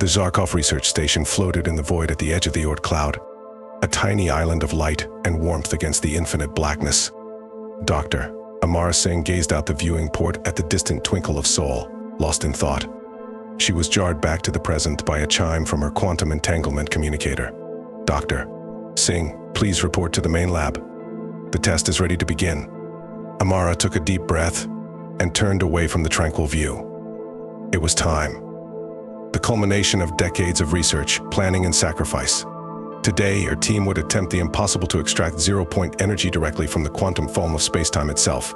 The Zharkov research station floated in the void at the edge of the Oort cloud, a tiny island of light and warmth against the infinite blackness. Dr. Amara Singh gazed out the viewing port at the distant twinkle of Sol, lost in thought. She was jarred back to the present by a chime from her quantum entanglement communicator. Dr. Singh, please report to the main lab. The test is ready to begin. Amara took a deep breath and turned away from the tranquil view. It was time. The culmination of decades of research, planning, and sacrifice. Today, her team would attempt the impossible to extract zero-point energy directly from the quantum foam of spacetime itself.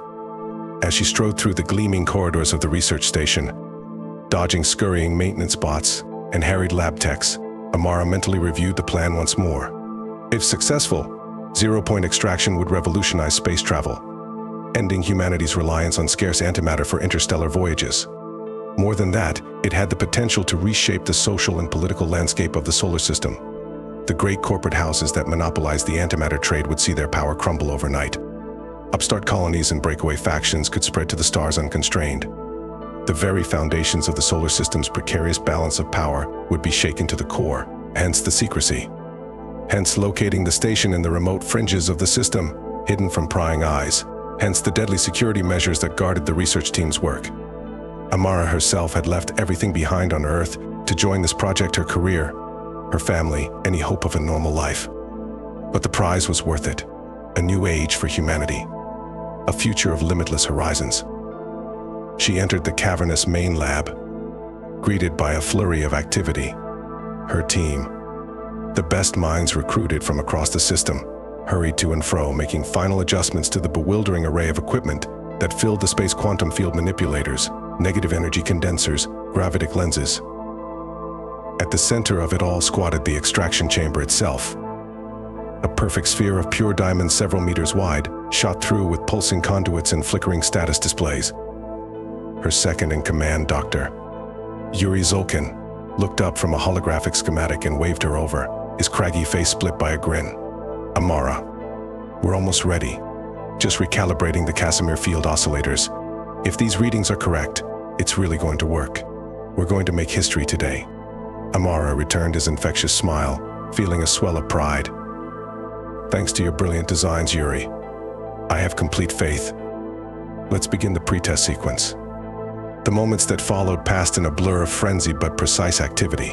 As she strode through the gleaming corridors of the research station, dodging scurrying maintenance bots and harried lab techs, Amara mentally reviewed the plan once more. If successful, zero-point extraction would revolutionize space travel, ending humanity's reliance on scarce antimatter for interstellar voyages. More than that, it had the potential to reshape the social and political landscape of the solar system. The great corporate houses that monopolized the antimatter trade would see their power crumble overnight. Upstart colonies and breakaway factions could spread to the stars unconstrained. The very foundations of the solar system's precarious balance of power would be shaken to the core, hence the secrecy. Hence locating the station in the remote fringes of the system, hidden from prying eyes. Hence the deadly security measures that guarded the research team's work. Amara herself had left everything behind on Earth to join this project: her career, her family, any hope of a normal life. But the prize was worth it. A new age for humanity. A future of limitless horizons. She entered the cavernous main lab, greeted by a flurry of activity. Her team, the best minds recruited from across the system, hurried to and fro, making final adjustments to the bewildering array of equipment that filled the space quantum field manipulators, negative energy condensers, gravitic lenses. At the center of it all squatted the extraction chamber itself. A perfect sphere of pure diamond several meters wide, shot through with pulsing conduits and flickering status displays. Her second-in-command, Dr. Yuri Zolkin, looked up from a holographic schematic and waved her over, his craggy face split by a grin. Amara, we're almost ready. Just recalibrating the Casimir field oscillators. If these readings are correct, it's really going to work. We're going to make history today. Amara returned his infectious smile, feeling a swell of pride. Thanks to your brilliant designs, Yuri. I have complete faith. Let's begin the pretest sequence. The moments that followed passed in a blur of frenzied but precise activity.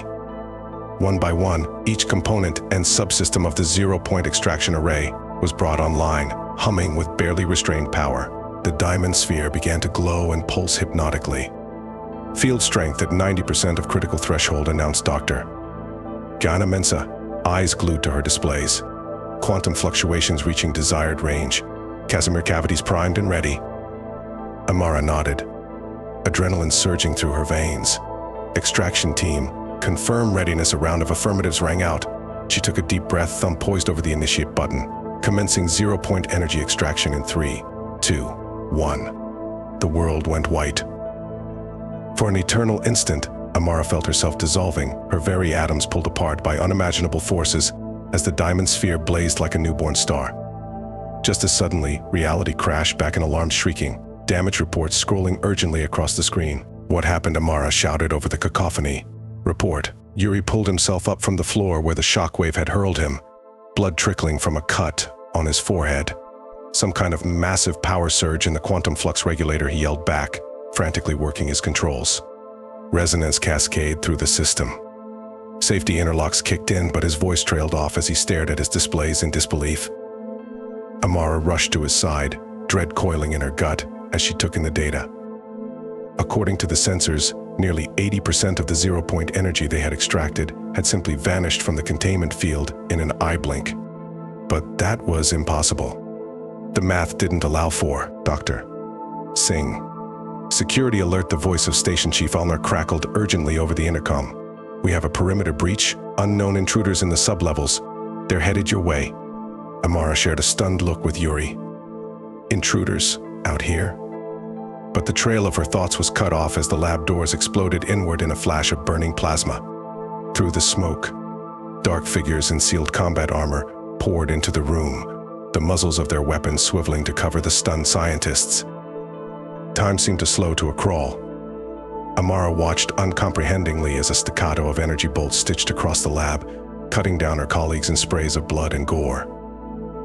One by one, each component and subsystem of the zero-point extraction array was brought online, humming with barely restrained power. The diamond sphere began to glow and pulse hypnotically. Field strength at 90% of critical threshold, announced Dr. Gyana Mensa, eyes glued to her displays. Quantum fluctuations reaching desired range. Casimir cavities primed and ready. Amara nodded, adrenaline surging through her veins. Extraction team, confirm readiness. A round of affirmatives rang out. She took a deep breath, thumb poised over the initiate button, commencing zero-point energy extraction in 3, 2, 1. The world went white. For an eternal instant, Amara felt herself dissolving, her very atoms pulled apart by unimaginable forces as the diamond sphere blazed like a newborn star. Just as suddenly, reality crashed back in alarm shrieking, damage reports scrolling urgently across the screen. What happened? Amara shouted over the cacophony. Report. Yuri pulled himself up from the floor where the shockwave had hurled him, blood trickling from a cut on his forehead. Some kind of massive power surge in the quantum flux regulator, he yelled back, frantically working his controls. Resonance cascade through the system. Safety interlocks kicked in, but his voice trailed off as he stared at his displays in disbelief. Amara rushed to his side, dread coiling in her gut as she took in the data. According to the sensors, nearly 80% of the zero-point energy they had extracted had simply vanished from the containment field in an eye blink. But that was impossible. The math didn't allow for Dr. Singh. Security alert, the voice of Station Chief Ulner crackled urgently over the intercom. We have a perimeter breach, unknown intruders in the sublevels. They're headed your way. Amara shared a stunned look with Yuri. Intruders? Out here? But the trail of her thoughts was cut off as the lab doors exploded inward in a flash of burning plasma. Through the smoke, dark figures in sealed combat armor poured into the room, the muzzles of their weapons swiveling to cover the stunned scientists. Time seemed to slow to a crawl. Amara watched uncomprehendingly as a staccato of energy bolts stitched across the lab, cutting down her colleagues in sprays of blood and gore.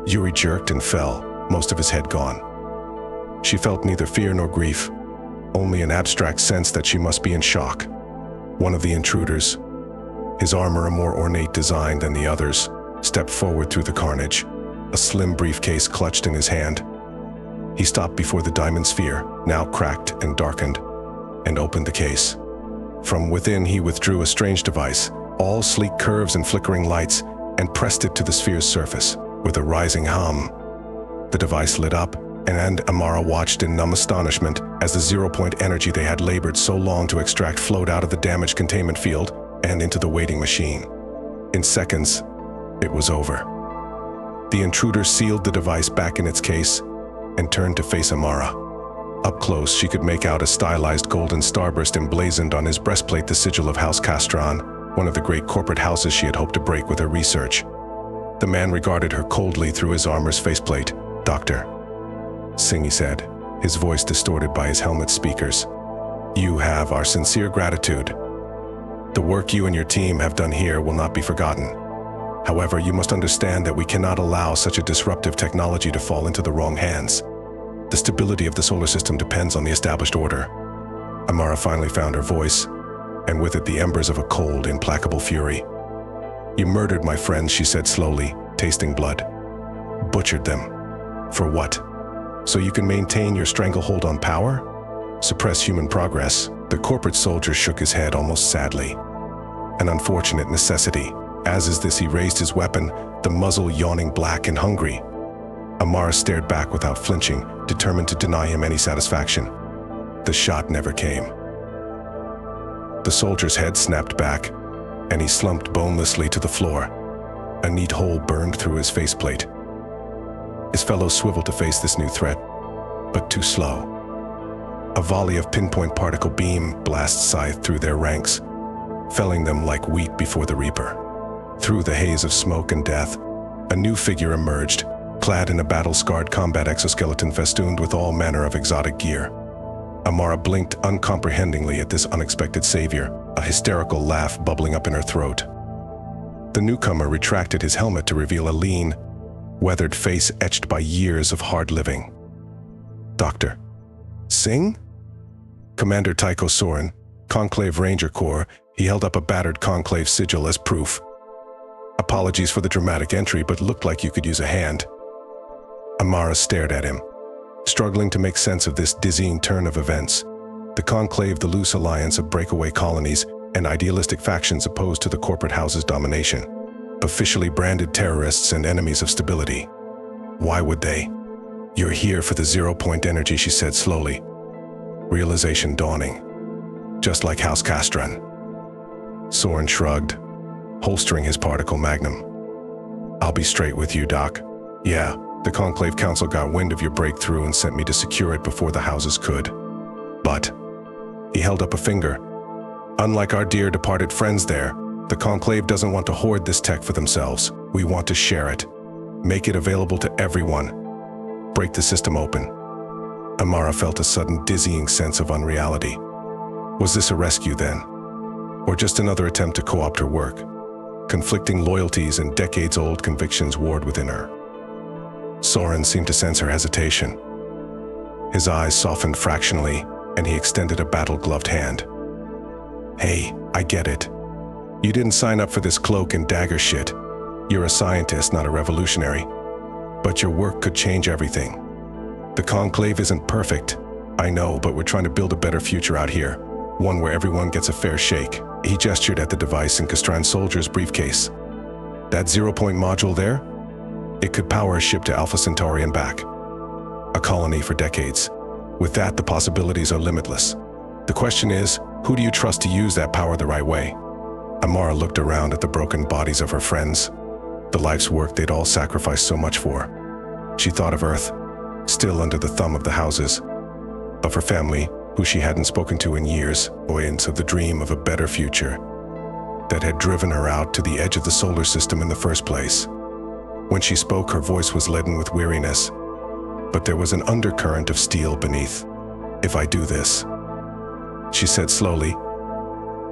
Yuri jerked and fell, most of his head gone. She felt neither fear nor grief, only an abstract sense that she must be in shock. One of the intruders, his armor a more ornate design than the others, stepped forward through the carnage, a slim briefcase clutched in his hand. He stopped before the diamond sphere, now cracked and darkened, and opened the case. From within he withdrew a strange device, all sleek curves and flickering lights, and pressed it to the sphere's surface. With a rising hum, the device lit up, and Amara watched in numb astonishment as the zero-point energy they had labored so long to extract flowed out of the damaged containment field and into the waiting machine. In seconds, it was over. The intruder sealed the device back in its case and turned to face Amara. Up close, she could make out a stylized golden starburst emblazoned on his breastplate, the sigil of House Castron, one of the great corporate houses she had hoped to break with her research. The man regarded her coldly through his armor's faceplate. "Dr. Singh," he said, his voice distorted by his helmet speakers. "You have our sincere gratitude. The work you and your team have done here will not be forgotten. However, you must understand that we cannot allow such a disruptive technology to fall into the wrong hands. The stability of the solar system depends on the established order." Amara finally found her voice, and with it the embers of a cold, implacable fury. "You murdered my friends," she said slowly, tasting blood. "Butchered them. For what? So you can maintain your stranglehold on power? Suppress human progress?" The corporate soldier shook his head almost sadly. "An unfortunate necessity. As is this," he raised his weapon, the muzzle yawning black and hungry. Amara stared back without flinching, determined to deny him any satisfaction. The shot never came. The soldier's head snapped back, and he slumped bonelessly to the floor. A neat hole burned through his faceplate. His fellows swiveled to face this new threat, but too slow. A volley of pinpoint particle beam blasts scythed through their ranks, felling them like wheat before the reaper. Through the haze of smoke and death, a new figure emerged, clad in a battle-scarred combat exoskeleton festooned with all manner of exotic gear. Amara blinked uncomprehendingly at this unexpected savior, a hysterical laugh bubbling up in her throat. The newcomer retracted his helmet to reveal a lean, weathered face etched by years of hard living. "Dr. Singh?" "Commander Tycho Soren, Conclave Ranger Corps." He held up a battered Conclave sigil as proof. "Apologies for the dramatic entry, but looked like you could use a hand." Amara stared at him, struggling to make sense of this dizzying turn of events. The Conclave, the loose alliance of breakaway colonies and idealistic factions opposed to the corporate house's domination, officially branded terrorists and enemies of stability. Why would they? "You're here for the zero-point energy," she said slowly, realization dawning. "Just like House Castron." Soren shrugged, holstering his particle magnum. "I'll be straight with you, Doc. Yeah, the Conclave Council got wind of your breakthrough and sent me to secure it before the houses could. But," he held up a finger, "unlike our dear departed friends there, the Conclave doesn't want to hoard this tech for themselves. We want to share it. Make it available to everyone. Break the system open." Amara felt a sudden dizzying sense of unreality. Was this a rescue then? Or just another attempt to co-opt her work? Conflicting loyalties and decades-old convictions warred within her. Soren seemed to sense her hesitation. His eyes softened fractionally, and he extended a battle-gloved hand. "Hey, I get it. You didn't sign up for this cloak and dagger shit. You're a scientist, not a revolutionary. But your work could change everything. The Conclave isn't perfect, I know, but we're trying to build a better future out here. One where everyone gets a fair shake." He gestured at the device in Castran Soldier's briefcase. "That zero-point module there? It could power a ship to Alpha Centauri and back. A colony for decades. With that, the possibilities are limitless. The question is, who do you trust to use that power the right way?" Amara looked around at the broken bodies of her friends, the life's work they'd all sacrificed so much for. She thought of Earth, still under the thumb of the houses, of her family, who she hadn't spoken to in years, buoyance of the dream of a better future that had driven her out to the edge of the solar system in the first place. When she spoke, her voice was leaden with weariness, but there was an undercurrent of steel beneath. "If I do this, She said slowly,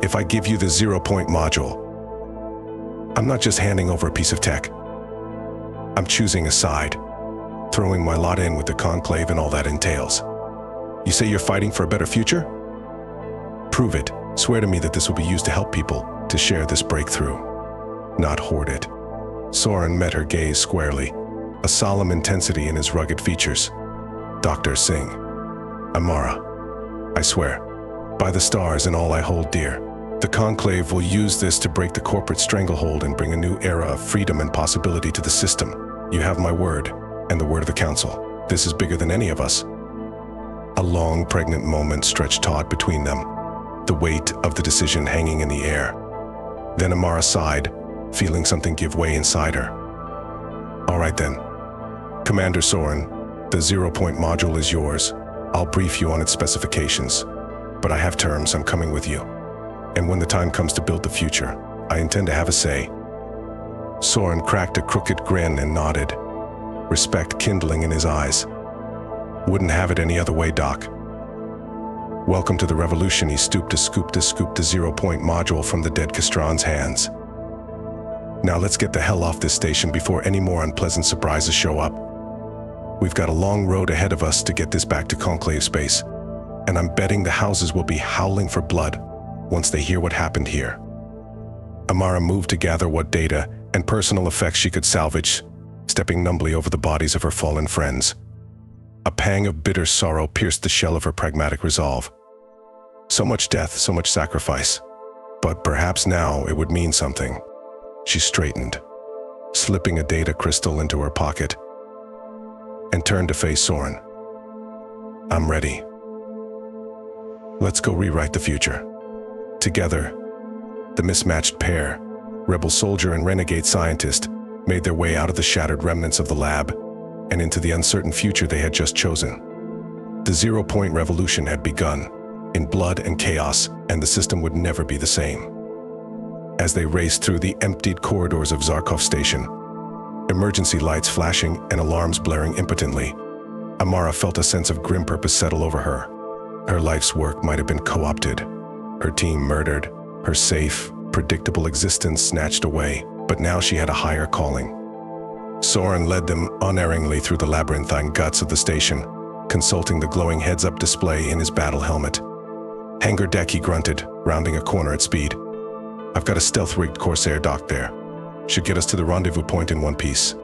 "If I give you the 0-point module, I'm not just handing over a piece of tech. I'm choosing a side, throwing my lot in with the conclave and all that entails. You say you're fighting for a better future? Prove it. Swear to me that this will be used to help people, to share this breakthrough, not hoard it." Soren met her gaze squarely, a solemn intensity in his rugged features. "Dr. Singh, Amara, I swear, by the stars and all I hold dear, the conclave will use this to break the corporate stranglehold and bring a new era of freedom and possibility to the system. You have my word, and the word of the council. This is bigger than any of us." A long, pregnant moment stretched taut between them, the weight of the decision hanging in the air. Then Amara sighed, feeling something give way inside her. "All right then. Commander Soren, the 0-point module is yours. I'll brief you on its specifications. But I have terms. I'm coming with you. And when the time comes to build the future, I intend to have a say." Soren cracked a crooked grin and nodded, respect kindling in his eyes. "Wouldn't have it any other way, Doc." Welcome to the revolution. He stooped to scoop the 0-point module from the dead Castron's hands. "Now let's get the hell off this station before any more unpleasant surprises show up. We've got a long road ahead of us to get this back to conclave space, and I'm betting the houses will be howling for blood once they hear what happened here." Amara moved to gather what data and personal effects she could salvage, stepping numbly over the bodies of her fallen friends. A pang of bitter sorrow pierced the shell of her pragmatic resolve. So much death, so much sacrifice. But perhaps now it would mean something. She straightened, slipping a data crystal into her pocket, and turned to face Soren. "I'm ready. Let's go rewrite the future." Together, the mismatched pair, rebel soldier and renegade scientist, made their way out of the shattered remnants of the lab and into the uncertain future they had just chosen. The 0-point revolution had begun, in blood and chaos, and the system would never be the same. As they raced through the emptied corridors of Zharkov station, emergency lights flashing and alarms blaring impotently, Amara felt a sense of grim purpose settle over her. Her life's work might have been co-opted, her team murdered, her safe, predictable existence snatched away, but now she had a higher calling. Soren led them unerringly through the labyrinthine guts of the station, consulting the glowing heads-up display in his battle helmet. "Hangar deck," he grunted, rounding a corner at speed. "I've got a stealth-rigged Corsair docked there. Should get us to the rendezvous point in one piece."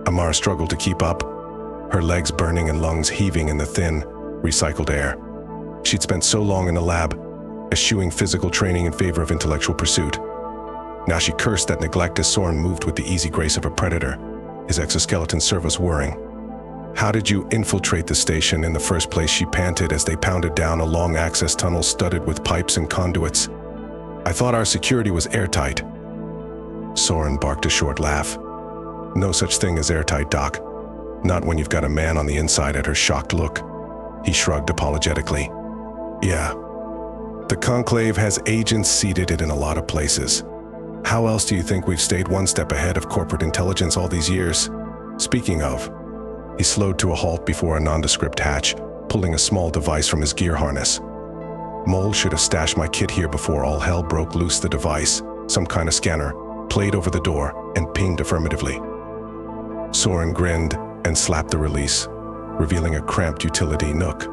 Amara struggled to keep up, her legs burning and lungs heaving in the thin, recycled air. She'd spent so long in the lab, eschewing physical training in favor of intellectual pursuit. Now she cursed that neglect as Soren moved with the easy grace of a predator, his exoskeleton servos whirring. "How did you infiltrate the station in the first place?" she panted as they pounded down a long access tunnel studded with pipes and conduits. "I thought our security was airtight." Soren barked a short laugh. "No such thing as airtight, Doc. Not when you've got a man on the inside." At her shocked look, he shrugged apologetically. "Yeah, the conclave has agents seated in a lot of places. How else do you think we've stayed one step ahead of corporate intelligence all these years? Speaking of..." He slowed to a halt before a nondescript hatch, pulling a small device from his gear harness. "Mole should have stashed my kit here before all hell broke loose." The device, some kind of scanner, played over the door and pinged affirmatively. Soren grinned and slapped the release, revealing a cramped utility nook.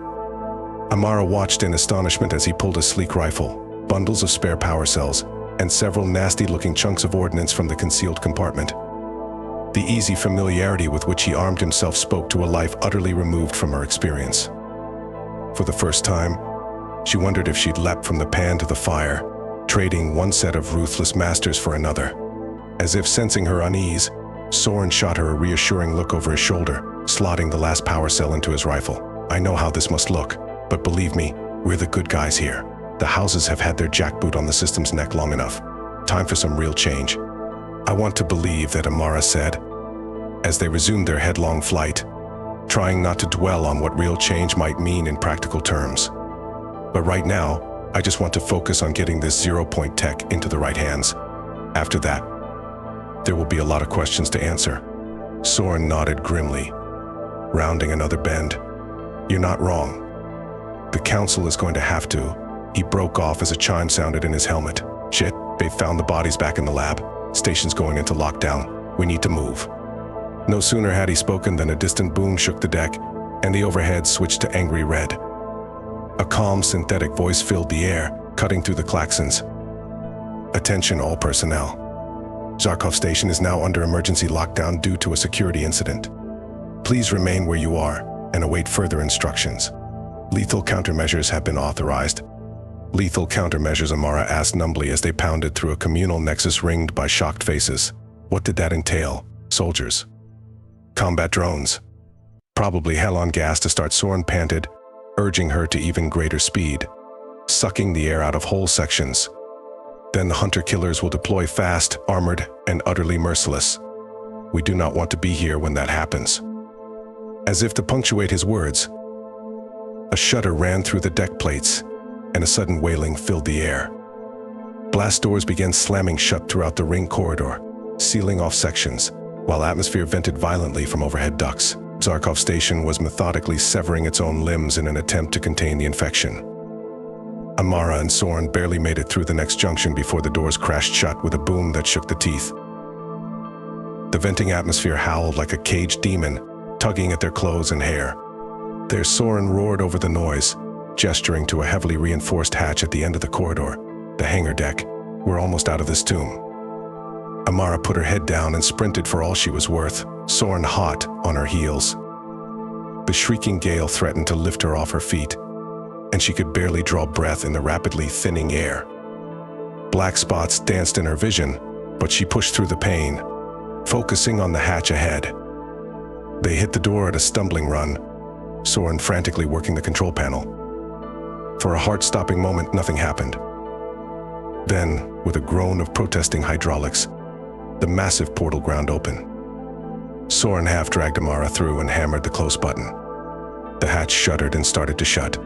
Amara watched in astonishment as he pulled a sleek rifle, bundles of spare power cells, and several nasty-looking chunks of ordnance from the concealed compartment. The easy familiarity with which he armed himself spoke to a life utterly removed from her experience. For the first time, she wondered if she'd leapt from the pan to the fire, trading one set of ruthless masters for another. As if sensing her unease, Soren shot her a reassuring look over his shoulder, slotting the last power cell into his rifle. "I know how this must look, but believe me, we're the good guys here. The houses have had their jackboot on the system's neck long enough. Time for some real change." "I want to believe that," Amara said, as they resumed their headlong flight, trying not to dwell on what real change might mean in practical terms. "But right now, I just want to focus on getting this 0-point tech into the right hands. After that, there will be a lot of questions to answer." Soren nodded grimly, rounding another bend. "You're not wrong. The council is going to have to, He broke off as a chime sounded in his helmet. Shit, they've found the bodies back in the lab. Station's going into lockdown. We need to move. No sooner had he spoken than a distant boom shook the deck, and the overhead switched to angry red. A calm, synthetic voice filled the air, cutting through the klaxons. Attention all personnel. Zharkov Station is now under emergency lockdown due to a security incident. Please remain where you are and await further instructions. Lethal countermeasures have been authorized. Lethal countermeasures, Amara asked numbly as they pounded through a communal nexus ringed by shocked faces. What did that entail? Soldiers? Combat drones? Probably hell on gas to start. Soren panted, urging her to even greater speed, sucking the air out of whole sections. Then the hunter-killers will deploy fast, armored, and utterly merciless. We do not want to be here when that happens. As if to punctuate his words, a shudder ran through the deck plates, and a sudden wailing filled the air. Blast doors began slamming shut throughout the ring corridor, sealing off sections, while atmosphere vented violently from overhead ducts. Zharkov Station was methodically severing its own limbs in an attempt to contain the infection. Amara and Soren barely made it through the next junction before the doors crashed shut with a boom that shook the teeth. The venting atmosphere howled like a caged demon, tugging at their clothes and hair. Their Soren roared over the noise, gesturing to a heavily reinforced hatch at the end of the corridor. The hangar deck. We're almost out of this tomb. Amara put her head down and sprinted for all she was worth, Soren hot on her heels. The shrieking gale threatened to lift her off her feet, and she could barely draw breath in the rapidly thinning air. Black spots danced in her vision, but she pushed through the pain, focusing on the hatch ahead. They hit the door at a stumbling run, Soren frantically working the control panel. For a heart-stopping moment, nothing happened. Then, with a groan of protesting hydraulics, the massive portal ground open. Soren half-dragged Amara through and hammered the close button. The hatch shuddered and started to shut,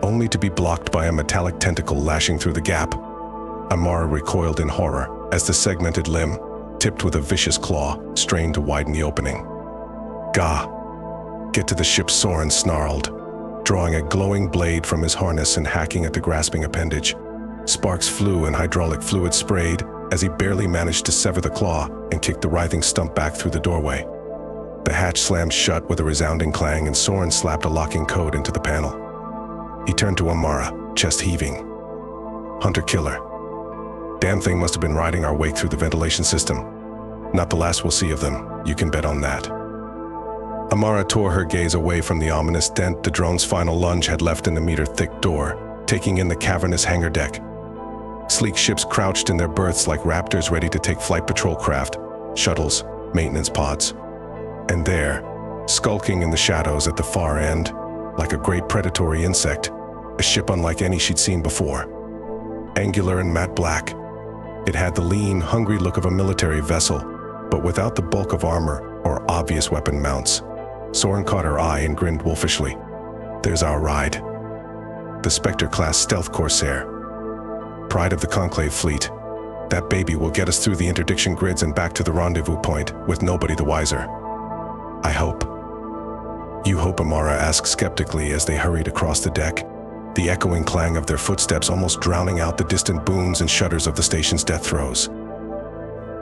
only to be blocked by a metallic tentacle lashing through the gap. Amara recoiled in horror as the segmented limb, tipped with a vicious claw, strained to widen the opening. Gah! Get to the ship, Soren snarled, drawing a glowing blade from his harness and hacking at the grasping appendage. Sparks flew and hydraulic fluid sprayed as he barely managed to sever the claw and kick the writhing stump back through the doorway. The hatch slammed shut with a resounding clang and Soren slapped a locking code into the panel. He turned to Amara, chest heaving. Hunter-killer. Damn thing must have been riding our wake through the ventilation system. Not the last we'll see of them, you can bet on that. Amara tore her gaze away from the ominous dent the drone's final lunge had left in the meter-thick door, taking in the cavernous hangar deck. Sleek ships crouched in their berths like raptors ready to take flight patrol craft, shuttles, maintenance pods. And there, skulking in the shadows at the far end, like a great predatory insect, a ship unlike any she'd seen before. Angular and matte black, it had the lean, hungry look of a military vessel, but without the bulk of armor or obvious weapon mounts. Soren caught her eye and grinned wolfishly. There's our ride. The Spectre-class stealth corsair. Pride of the Conclave fleet. That baby will get us through the interdiction grids and back to the rendezvous point, with nobody the wiser. I hope. You hope? Amara asked skeptically as they hurried across the deck, the echoing clang of their footsteps almost drowning out the distant booms and shudders of the station's death throes.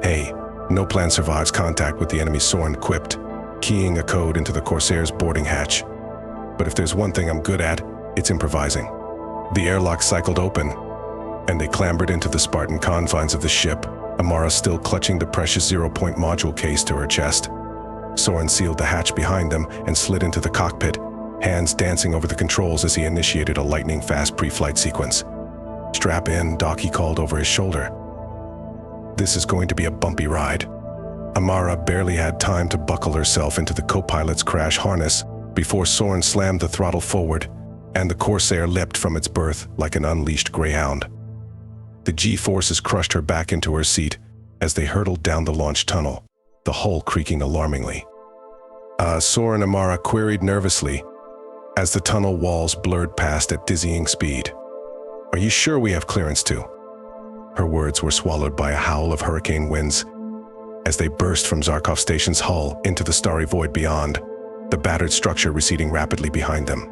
Hey, no plan survives contact with the enemy, Soren quipped, keying a code into the Corsair's boarding hatch. But if there's one thing I'm good at, it's improvising. The airlock cycled open, and they clambered into the Spartan confines of the ship, Amara still clutching the precious zero-point module case to her chest. Soren sealed the hatch behind them and slid into the cockpit, hands dancing over the controls as he initiated a lightning-fast pre-flight sequence. Strap in, Doc, he called over his shoulder. This is going to be a bumpy ride. Amara barely had time to buckle herself into the co-pilot's crash harness before Soren slammed the throttle forward, and the Corsair leapt from its berth like an unleashed greyhound. The G-forces crushed her back into her seat as they hurtled down the launch tunnel, the hull creaking alarmingly. Soren, Amara queried nervously as the tunnel walls blurred past at dizzying speed. Are you sure we have clearance to? Her words were swallowed by a howl of hurricane winds as they burst from Zharkov Station's hull into the starry void beyond, the battered structure receding rapidly behind them.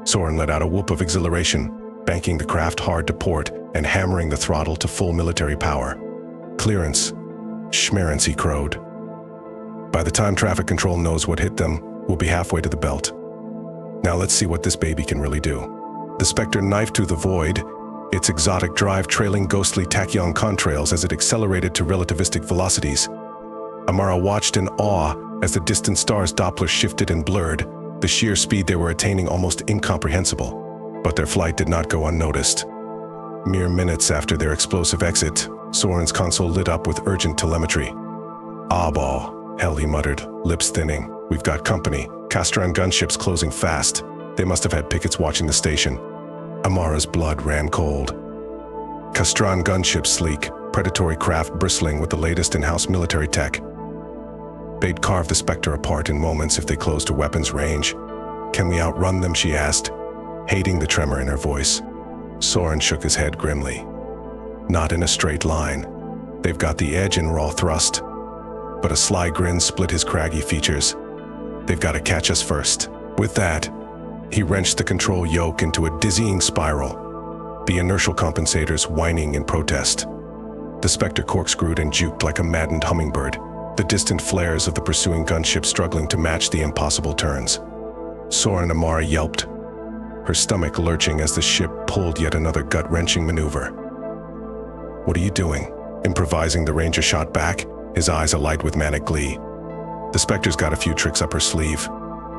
Soren let out a whoop of exhilaration, banking the craft hard to port and hammering the throttle to full military power. "Clearance. Schmerance," he crowed. "By the time traffic control knows what hit them, we'll be halfway to the belt. Now let's see what this baby can really do." The Spectre knifed through the void, its exotic drive trailing ghostly tachyon contrails as it accelerated to relativistic velocities. Amara watched in awe as the distant star's Doppler shifted and blurred, the sheer speed they were attaining almost incomprehensible. But their flight did not go unnoticed. Mere minutes after their explosive exit, Soren's console lit up with urgent telemetry. "Ah, ball, hell," he muttered, lips thinning. "We've got company. Castran gunships closing fast. They must have had pickets watching the station." Amara's blood ran cold. Castran gunships, sleek, predatory craft bristling with the latest in-house military tech. They'd carve the Spectre apart in moments if they closed to weapons range. "Can we outrun them?" she asked, hating the tremor in her voice. Soren shook his head grimly. "Not in a straight line. They've got the edge in raw thrust." But a sly grin split his craggy features. "They've got to catch us first." With that, he wrenched the control yoke into a dizzying spiral, the inertial compensators whining in protest. The Spectre corkscrewed and juked like a maddened hummingbird, the distant flares of the pursuing gunship struggling to match the impossible turns. Soren and Amara yelped, her stomach lurching as the ship pulled yet another gut-wrenching maneuver. "What are you doing?" Improvising, the Ranger shot back, his eyes alight with manic glee. The Spectre's got a few tricks up her sleeve.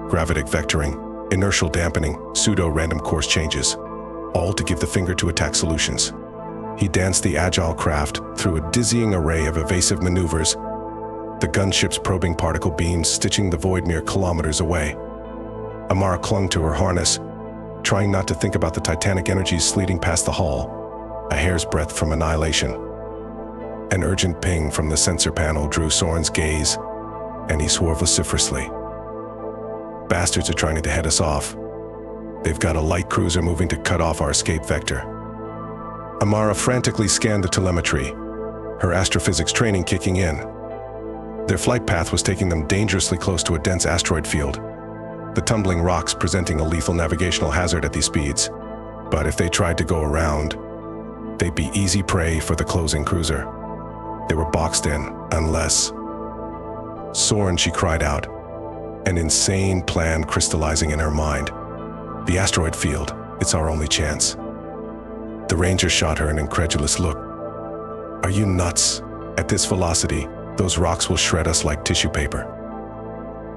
Gravitic vectoring, inertial dampening, pseudo-random course changes, all to give the finger to attack solutions. He danced the agile craft through a dizzying array of evasive maneuvers, the gunship's probing particle beams stitching the void mere kilometers away. Amara clung to her harness, trying not to think about the titanic energies sleeting past the hull, a hair's breadth from annihilation. An urgent ping from the sensor panel drew Soren's gaze, and he swore vociferously. "Bastards are trying to head us off. They've got a light cruiser moving to cut off our escape vector." Amara frantically scanned the telemetry, her astrophysics training kicking in. Their flight path was taking them dangerously close to a dense asteroid field, the tumbling rocks presenting a lethal navigational hazard at these speeds. But if they tried to go around, they'd be easy prey for the closing cruiser. They were boxed in, unless... "Soren," she cried out, an insane plan crystallizing in her mind. "The asteroid field, it's our only chance." The Ranger shot her an incredulous look. "Are you nuts? At this velocity, those rocks will shred us like tissue paper.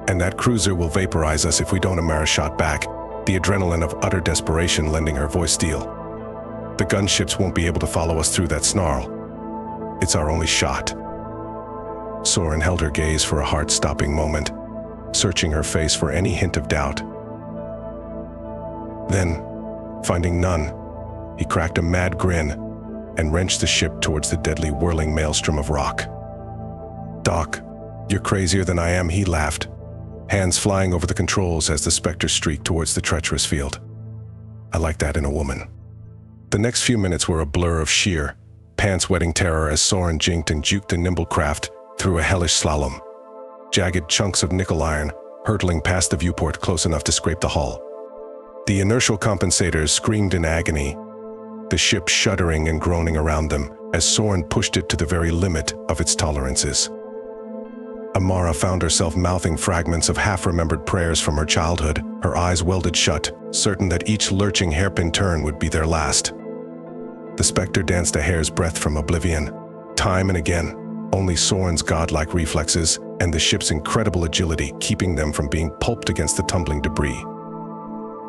And that cruiser will vaporize us if we don't." Amara shot back, the adrenaline of utter desperation lending her voice steel. "The gunships won't be able to follow us through that snarl. It's our only shot." Soren held her gaze for a heart-stopping moment, searching her face for any hint of doubt. Then, finding none, he cracked a mad grin and wrenched the ship towards the deadly whirling maelstrom of rock. "Doc, you're crazier than I am," he laughed, hands flying over the controls as the Spectre streaked towards the treacherous field. "I like that in a woman." The next few minutes were a blur of sheer, pants-wetting terror as Soren jinked and juked the nimble craft through a hellish slalom, jagged chunks of nickel iron hurtling past the viewport close enough to scrape the hull. The inertial compensators screamed in agony, the ship shuddering and groaning around them as Soren pushed it to the very limit of its tolerances. Amara found herself mouthing fragments of half-remembered prayers from her childhood, her eyes welded shut, certain that each lurching hairpin turn would be their last. The Spectre danced a hair's breadth from oblivion, time and again, only Soren's godlike reflexes and the ship's incredible agility keeping them from being pulped against the tumbling debris.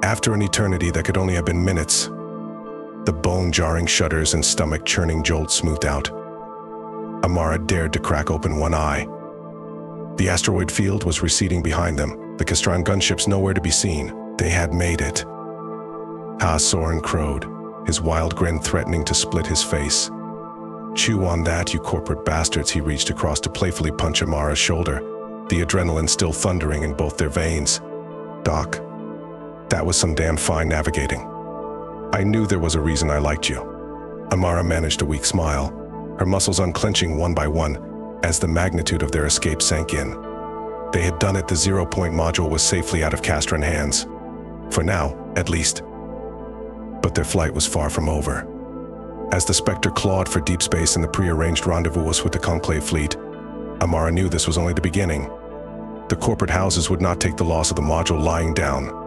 After an eternity that could only have been minutes, the bone-jarring shudders and stomach-churning jolts smoothed out. Amara dared to crack open one eye. The asteroid field was receding behind them, the Castran gunships nowhere to be seen. They had made it. "Ha," Soren crowed, his wild grin threatening to split his face. "Chew on that, you corporate bastards." He reached across to playfully punch Amara's shoulder, the adrenaline still thundering in both their veins. "Doc, that was some damn fine navigating. I knew there was a reason I liked you." Amara managed a weak smile, her muscles unclenching one by one as the magnitude of their escape sank in. They had done it. The zero-point module was safely out of Castran hands. For now, at least. But their flight was far from over. As the Spectre clawed for deep space in the prearranged rendezvous with the Conclave fleet, Amara knew this was only the beginning. The corporate houses would not take the loss of the module lying down.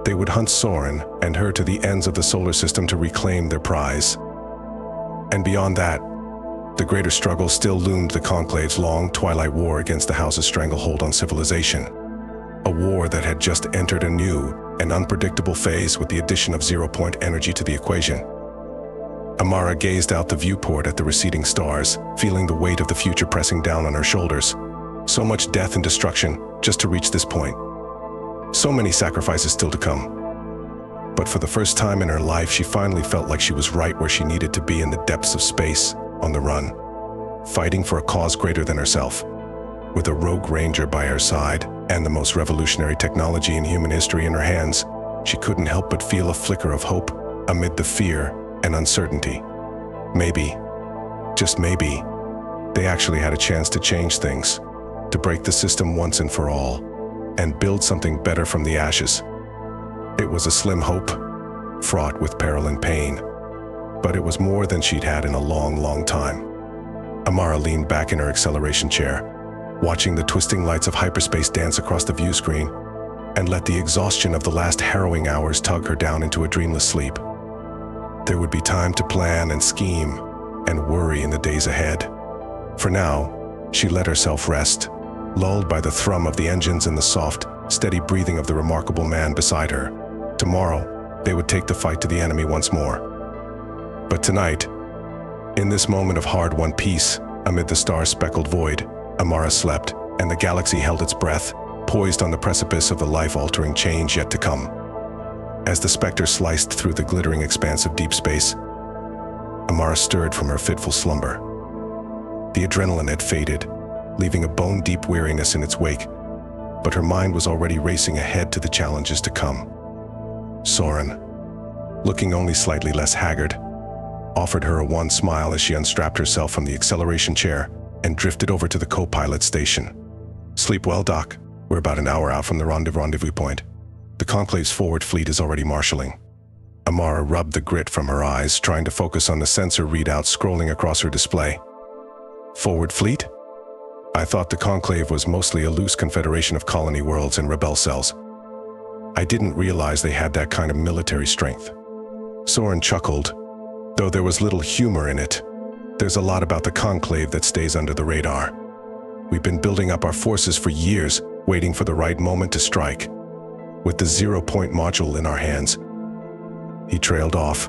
They would hunt Soren and her to the ends of the solar system to reclaim their prize. And beyond that, the greater struggle still loomed: the Conclave's long twilight war against the House's stranglehold on civilization. A war that had just entered a new and unpredictable phase with the addition of zero-point energy to the equation. Amara gazed out the viewport at the receding stars, feeling the weight of the future pressing down on her shoulders. So much death and destruction just to reach this point. So many sacrifices still to come. But for the first time in her life, she finally felt like she was right where she needed to be, in the depths of space, on the run, fighting for a cause greater than herself. With a rogue ranger by her side and the most revolutionary technology in human history in her hands, she couldn't help but feel a flicker of hope amid the fear and uncertainty. Maybe, just maybe, they actually had a chance to change things, to break the system once and for all, and build something better from the ashes. It was a slim hope, fraught with peril and pain, but it was more than she'd had in a long, long time. Amara leaned back in her acceleration chair, watching the twisting lights of hyperspace dance across the view screen, and let the exhaustion of the last harrowing hours tug her down into a dreamless sleep. There would be time to plan and scheme and worry in the days ahead. For now, she let herself rest, lulled by the thrum of the engines and the soft, steady breathing of the remarkable man beside her. Tomorrow, they would take the fight to the enemy once more. But tonight, in this moment of hard-won peace, amid the star-speckled void, Amara slept, and the galaxy held its breath, poised on the precipice of the life-altering change yet to come. As the Spectre sliced through the glittering expanse of deep space, Amara stirred from her fitful slumber. The adrenaline had faded, leaving a bone-deep weariness in its wake, but her mind was already racing ahead to the challenges to come. Soren, looking only slightly less haggard, offered her a wan smile as she unstrapped herself from the acceleration chair and drifted over to the co-pilot station. "Sleep well, Doc. We're about an hour out from the rendezvous point. The Conclave's forward fleet is already marshalling." Amara rubbed the grit from her eyes, trying to focus on the sensor readouts scrolling across her display. "Forward fleet? I thought the Conclave was mostly a loose confederation of colony worlds and rebel cells. I didn't realize they had that kind of military strength." Soren chuckled, though there was little humor in it. "There's a lot about the Conclave that stays under the radar. We've been building up our forces for years, waiting for the right moment to strike. With the zero-point module in our hands." He trailed off,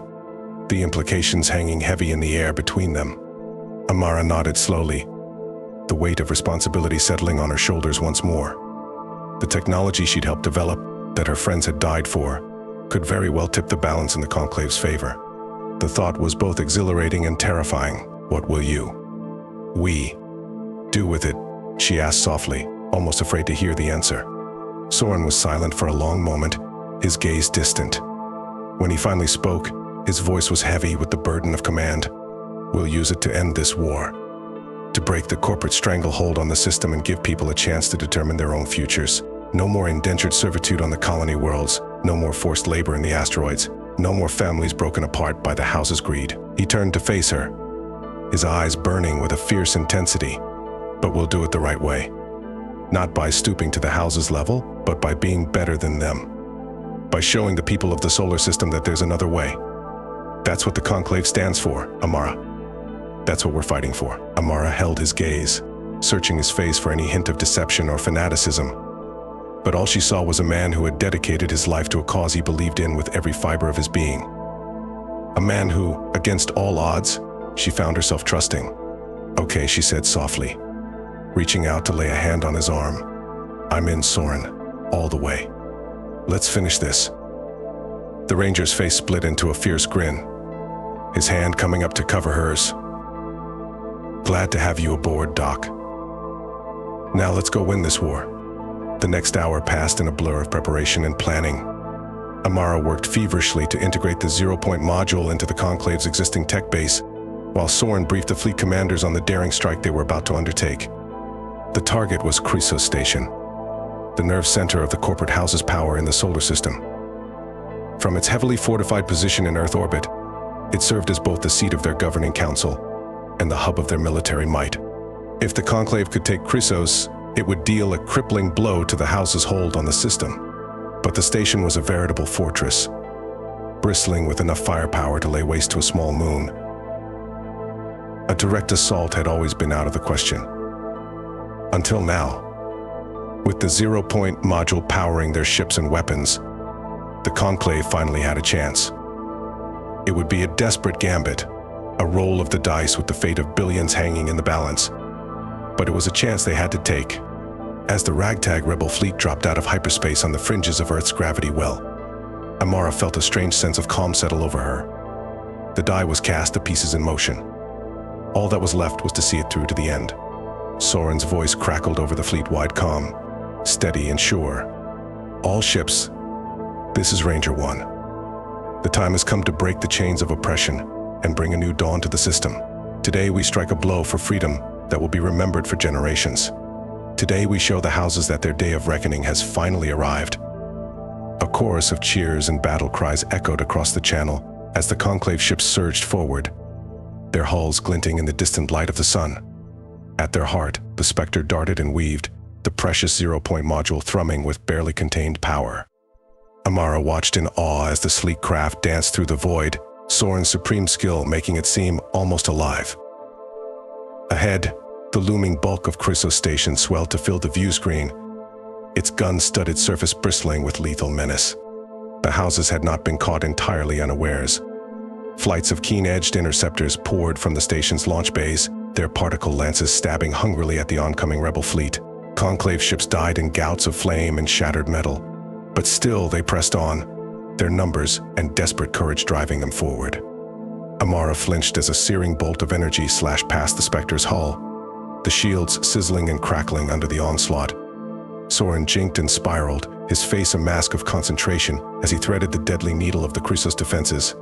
the implications hanging heavy in the air between them. Amara nodded slowly, the weight of responsibility settling on her shoulders once more. The technology she'd helped develop, that her friends had died for, could very well tip the balance in the Conclave's favor. The thought was both exhilarating and terrifying. "What will we do with it?" she asked softly, almost afraid to hear the answer. Soren was silent for a long moment, his gaze distant. When he finally spoke, his voice was heavy with the burden of command. "We'll use it to end this war, to break the corporate stranglehold on the system and give people a chance to determine their own futures. No more indentured servitude on the colony worlds, no more forced labor in the asteroids, no more families broken apart by the House's greed." He turned to face her, his eyes burning with a fierce intensity. "But we'll do it the right way. Not by stooping to the House's level, but by being better than them. By showing the people of the solar system that there's another way. That's what the Conclave stands for, Amara. That's what we're fighting for." Amara held his gaze, searching his face for any hint of deception or fanaticism. But all she saw was a man who had dedicated his life to a cause he believed in with every fiber of his being. A man who, against all odds, she found herself trusting. "Okay," she said softly, reaching out to lay a hand on his arm. "I'm in, Soren, all the way. Let's finish this." The Ranger's face split into a fierce grin, his hand coming up to cover hers. "Glad to have you aboard, Doc. Now let's go win this war." The next hour passed in a blur of preparation and planning. Amara worked feverishly to integrate the zero-point module into the Conclave's existing tech base, while Soren briefed the fleet commanders on the daring strike they were about to undertake. The target was Chrysos Station, the nerve center of the corporate house's power in the solar system. From its heavily fortified position in Earth orbit, it served as both the seat of their governing council and the hub of their military might. If the Conclave could take Chrysos, it would deal a crippling blow to the house's hold on the system. But the station was a veritable fortress, bristling with enough firepower to lay waste to a small moon. A direct assault had always been out of the question. Until now. With the 0-point module powering their ships and weapons, the Conclave finally had a chance. It would be a desperate gambit, a roll of the dice with the fate of billions hanging in the balance. But it was a chance they had to take, as the ragtag rebel fleet dropped out of hyperspace on the fringes of Earth's gravity well. Amara felt a strange sense of calm settle over her. The die was cast, the pieces in motion. All that was left was to see it through to the end. Soren's voice crackled over the fleet-wide comm, steady and sure. All ships, this is Ranger 1. The time has come to break the chains of oppression and bring a new dawn to the system. Today we strike a blow for freedom that will be remembered for generations. Today we show the houses that their day of reckoning has finally arrived. A chorus of cheers and battle cries echoed across the channel as the Conclave ships surged forward, their hulls glinting in the distant light of the sun. At their heart, the Spectre darted and weaved, the precious 0-point module thrumming with barely contained power. Amara watched in awe as the sleek craft danced through the void, Soren's supreme skill making it seem almost alive. Ahead, the looming bulk of Chrysos Station swelled to fill the view screen, its gun-studded surface bristling with lethal menace. The houses had not been caught entirely unawares. Flights of keen-edged interceptors poured from the station's launch bays, their particle lances stabbing hungrily at the oncoming rebel fleet. Conclave ships died in gouts of flame and shattered metal, but still they pressed on, their numbers and desperate courage driving them forward. Amara flinched as a searing bolt of energy slashed past the Spectre's hull, the shields sizzling and crackling under the onslaught. Soren jinked and spiraled, his face a mask of concentration as he threaded the deadly needle of the Chrysos defenses.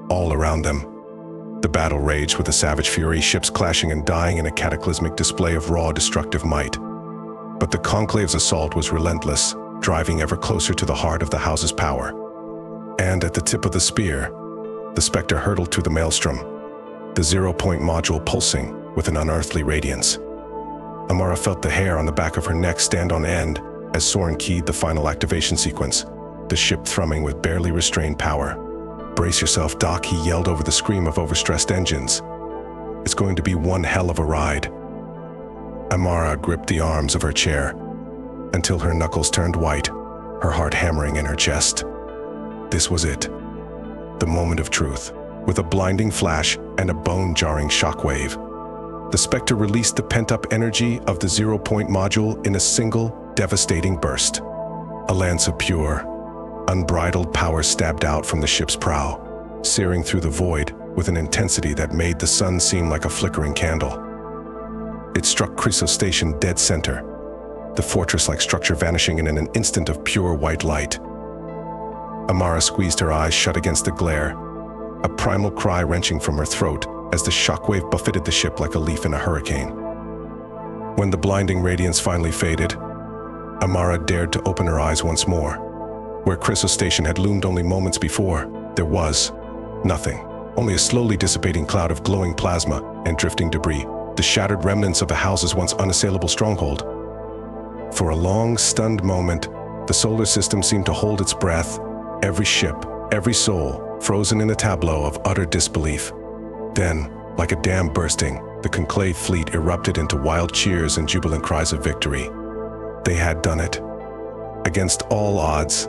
All around them, the battle raged with a savage fury, ships clashing and dying in a cataclysmic display of raw, destructive might. But the Conclave's assault was relentless, driving ever closer to the heart of the house's power. And at the tip of the spear, the Spectre hurtled through the maelstrom, the 0-point module pulsing with an unearthly radiance. Amara felt the hair on the back of her neck stand on end as Soren keyed the final activation sequence, the ship thrumming with barely restrained power. "Brace yourself, Doc," he yelled over the scream of overstressed engines. "It's going to be one hell of a ride." Amara gripped the arms of her chair until her knuckles turned white, her heart hammering in her chest. This was it, the moment of truth. With a blinding flash and a bone-jarring shockwave, the Spectre released the pent-up energy of the 0-point module in a single, devastating burst. A lance of pure, unbridled power stabbed out from the ship's prow, searing through the void with an intensity that made the sun seem like a flickering candle. It struck Chrysos Station dead center, the fortress-like structure vanishing in an instant of pure white light. Amara squeezed her eyes shut against the glare, a primal cry wrenching from her throat as the shockwave buffeted the ship like a leaf in a hurricane. When the blinding radiance finally faded, Amara dared to open her eyes once more. Where Chrysos Station had loomed only moments before, there was nothing. Only a slowly dissipating cloud of glowing plasma and drifting debris, the shattered remnants of the house's once unassailable stronghold. For a long, stunned moment, the solar system seemed to hold its breath, every ship, every soul, frozen in a tableau of utter disbelief. Then, like a dam bursting, the Conclave fleet erupted into wild cheers and jubilant cries of victory. They had done it. Against all odds,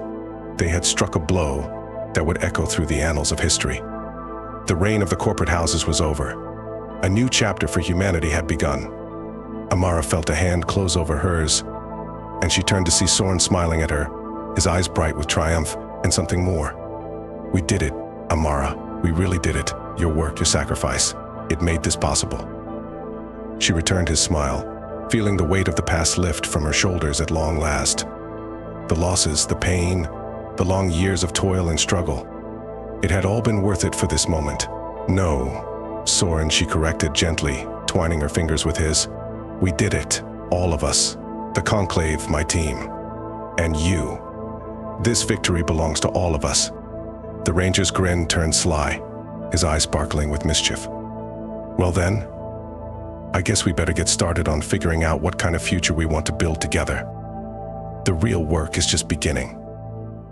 they had struck a blow that would echo through the annals of history. The reign of the corporate houses was over. A new chapter for humanity had begun. Amara felt a hand close over hers, and she turned to see Soren smiling at her, his eyes bright with triumph and something more. "We did it, Amara. We really did it. Your work, your sacrifice. It made this possible." She returned his smile, feeling the weight of the past lift from her shoulders at long last. The losses, the pain, the long years of toil and struggle. It had all been worth it for this moment. "No, Soren," she corrected gently, twining her fingers with his. "We did it, all of us. The Conclave, my team. And you. This victory belongs to all of us. The ranger's grin turned sly, his eyes sparkling with mischief. Well then, I guess we better get started on figuring out what kind of future we want to build together. The real work is just beginning.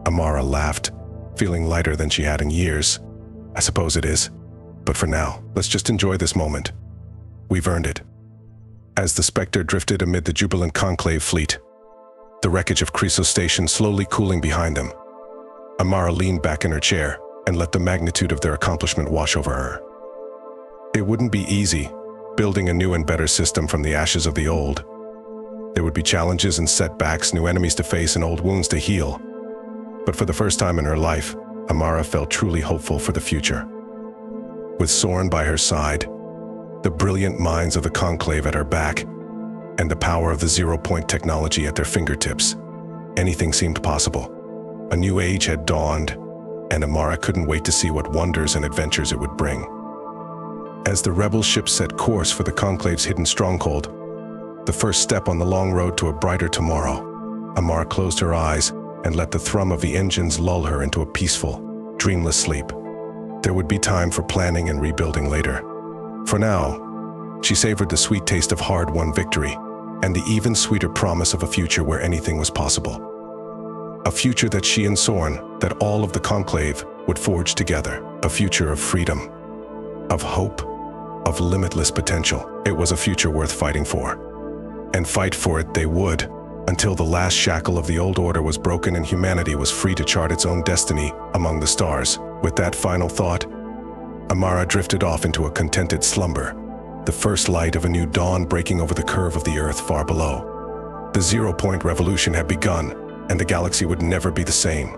Amara laughed, feeling lighter than she had in years. I suppose it is. But for now, let's just enjoy this moment. We've earned it. As the Spectre drifted amid the jubilant conclave fleet, the wreckage of Chrysos Station slowly cooling behind them, Amara leaned back in her chair and let the magnitude of their accomplishment wash over her. It wouldn't be easy, building a new and better system from the ashes of the old. There would be challenges and setbacks, new enemies to face and old wounds to heal. But for the first time in her life, Amara felt truly hopeful for the future. With Soren by her side, the brilliant minds of the Conclave at her back, and the power of the zero-point technology at their fingertips, anything seemed possible. A new age had dawned, and Amara couldn't wait to see what wonders and adventures it would bring. As the rebel ship set course for the Conclave's hidden stronghold, the first step on the long road to a brighter tomorrow, Amara closed her eyes and let the thrum of the engines lull her into a peaceful, dreamless sleep. There would be time for planning and rebuilding later. For now, she savored the sweet taste of hard-won victory and the even sweeter promise of a future where anything was possible. A future that she and Soren, that all of the Conclave, would forge together. A future of freedom, of hope, of limitless potential. It was a future worth fighting for. And fight for it they would, until the last shackle of the old order was broken and humanity was free to chart its own destiny among the stars. With that final thought, Amara drifted off into a contented slumber, the first light of a new dawn breaking over the curve of the Earth far below. The zero-point revolution had begun, and the galaxy would never be the same.